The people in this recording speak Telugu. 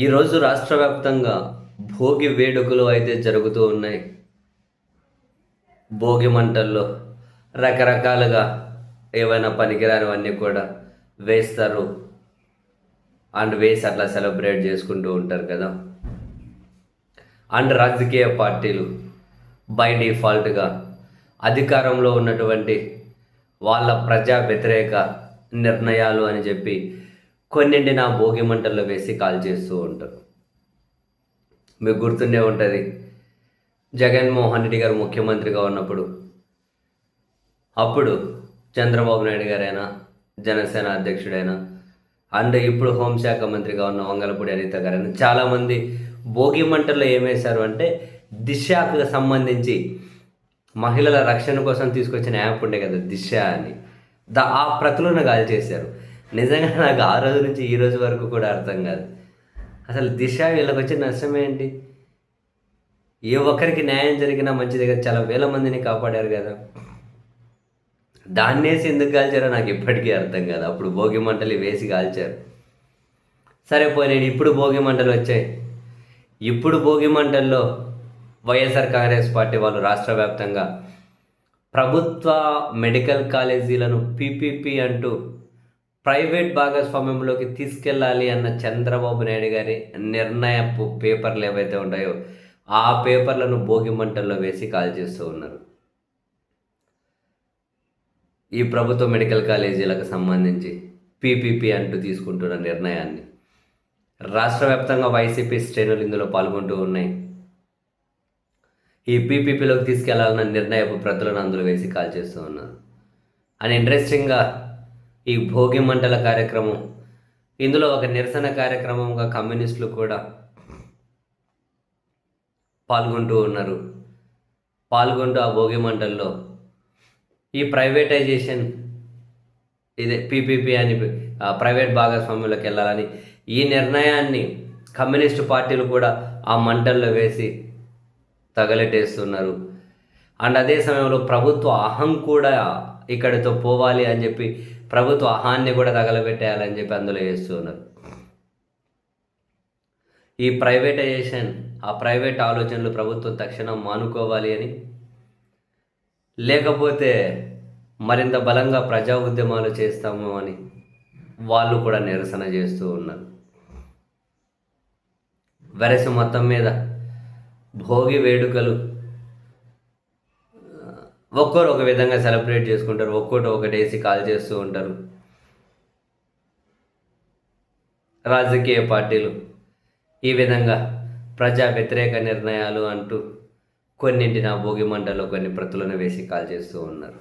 ఈరోజు రాష్ట్ర వ్యాప్తంగా భోగి వేడుకలు అయితే జరుగుతూ ఉన్నాయి. భోగి మంటల్లో రకరకాలుగా ఏవైనా పనికిరానివన్నీ కూడా వేస్తారు. అండ్ వేసి అట్లా సెలబ్రేట్ చేసుకుంటూ ఉంటారు కదా. అండ్ రాజకీయ పార్టీలు బై డిఫాల్ట్గా అధికారంలో ఉన్నటువంటి వాళ్ళ ప్రజా వ్యతిరేక నిర్ణయాలు అని చెప్పి కొన్నింటిని ఆ భోగి మంటల్లో వేసి కాల్ చేస్తూ ఉంటారు. మీకు గుర్తుండే ఉంటుంది, జగన్మోహన్ రెడ్డి గారు ముఖ్యమంత్రిగా ఉన్నప్పుడు అప్పుడు చంద్రబాబు నాయుడు గారైనా, జనసేన అధ్యక్షుడైనా, అండ్ ఇప్పుడు హోంశాఖ మంత్రిగా ఉన్న వంగలపూడి అనిత గారైనా చాలామంది భోగి మంటల్లో ఏమేశారు అంటే దిశకు సంబంధించి మహిళల రక్షణ కోసం తీసుకొచ్చిన యాప్ ఉండే కదా దిశ అని, ఆ ప్రతులను గాలి చేశారు. నిజంగా నాకు ఆ రోజు నుంచి ఈ రోజు వరకు కూడా అర్థం కాదు, అసలు దిశ వీళ్ళకి వచ్చిన నష్టం ఏంటి? ఏ ఒక్కరికి న్యాయం జరిగినా మంచిది కదా, చాలా వేల మందిని కాపాడారు కదా. దాన్నేసి ఎందుకు కాల్చారో నాకు ఇప్పటికీ అర్థం కాదు. అప్పుడు భోగి మంటలు వేసి కాల్చారు. సరే పోయినాడు, ఇప్పుడు భోగి మంటలు వచ్చాయి. ఇప్పుడు భోగి మంటల్లో వైఎస్ఆర్ కాంగ్రెస్ పార్టీ వాళ్ళు రాష్ట్ర వ్యాప్తంగా ప్రభుత్వ మెడికల్ కాలేజీలను పీపీపీ అంటూ ప్రైవేట్ భాగస్వామ్యంలోకి తీసుకెళ్ళాలి అన్న చంద్రబాబు నాయుడు గారి నిర్ణయపు పేపర్లు ఏవైతే ఉంటాయో ఆ పేపర్లను భోగి మంటల్లో వేసి కాల్ చేస్తూ ఉన్నారు. ఈ ప్రభుత్వ మెడికల్ కాలేజీలకు సంబంధించి పీపీపీ అంటూ తీసుకుంటున్న నిర్ణయాన్ని రాష్ట్ర వ్యాప్తంగా వైసీపీ శ్రేణులు ఇందులో పాల్గొంటూ ఉన్నాయి. ఈ పీపీపీలోకి తీసుకెళ్లాలన్న నిర్ణయపు ప్రతులను అందులో వేసి కాల్ చేస్తూ ఉన్నారు. అని ఇంట్రెస్టింగ్గా ఈ భోగి మంటల కార్యక్రమం, ఇందులో ఒక నిరసన కార్యక్రమంగా కమ్యూనిస్టులు కూడా పాల్గొంటూ ఉన్నారు. పాల్గొంటూ ఆ భోగి మంటల్లో ఈ ప్రైవేటైజేషన్, ఇదే పీపీపీ అని ప్రైవేట్ భాగస్వామ్యంలోకి వెళ్ళాలని ఈ నిర్ణయాన్ని కమ్యూనిస్టు పార్టీలు కూడా ఆ మంటల్లో వేసి తగలెట్టేస్తున్నారు. అండ్ అదే సమయంలో ప్రభుత్వ అహం కూడా ఇక్కడితో పోవాలి అని చెప్పి ప్రభుత్వ అహాన్ని కూడా తగలబెట్టేయాలని చెప్పి అందులో వేస్తున్నారు. ఈ ప్రైవేటైజేషన్, ఆ ప్రైవేట్ ఆలోచనలు ప్రభుత్వం తక్షణం మానుకోవాలి అని, లేకపోతే మరింత బలంగా ప్రజా ఉద్యమాలు చేస్తాము అని వాళ్ళు కూడా నిరసన చేస్తూ ఉన్నారు. వెరసి మొత్తం మీద భోగి వేడుకలు ఒక్కొరు ఒక విధంగా సెలబ్రేట్ చేసుకుంటారు, ఒక్కోటి ఒకటేసి కాల్ చేస్తూ ఉంటారు. రాజకీయ పార్టీలు ఈ విధంగా ప్రజా వ్యతిరేక నిర్ణయాలు అంటూ కొన్నింటిని ఆ భోగి మంటల్లో కొన్ని ప్రతులను వేసి కాల్ చేస్తూ ఉన్నారు.